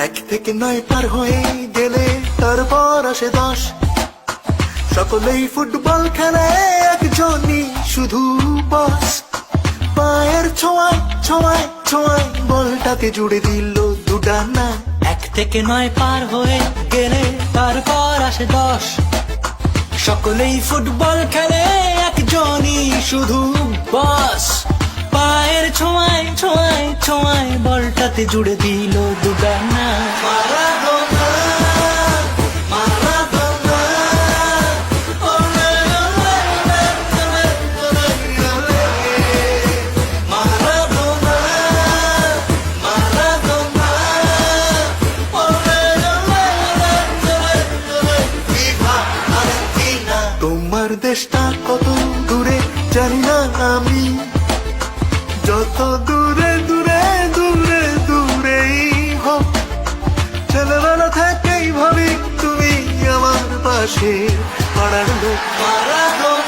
এক থেকে 9 পার হয়ে গেলে তারপর আসে 10। সকলেই ফুটবল খেলে, একজনই শুধু বস। পায়ের ছোঁয়ায় ছোঁয়ায় ছোঁয়ায় বলটাকে জুড়ে দিল দুডানা। 1 থেকে 9 পার হয়ে গেলে তারপর আসে 10। সকলেই ফুটবল খেলে, একজনই শুধু বস। পায়ের ছোঁয়ায় ছোঁয়ায় ছোঁয়ায় বলটাতে জুড়ে দিল দুডানা। মারাদোনা, মারাদোনা, ওলে ওলে ওলে ওলে ওলে। মারাদোনা, মারাদোনা, ওলে ওলে ওলে ওলে। Viva Argentina. তোমার দেশটা কত দূরে জানি না আমি, যত দূরে দূরে দূরে দূরেই হোক। ছেলেবেলা থেকেই ভাবি তুমি আমার পাশে পাড়ার লোক। মারাদোনা।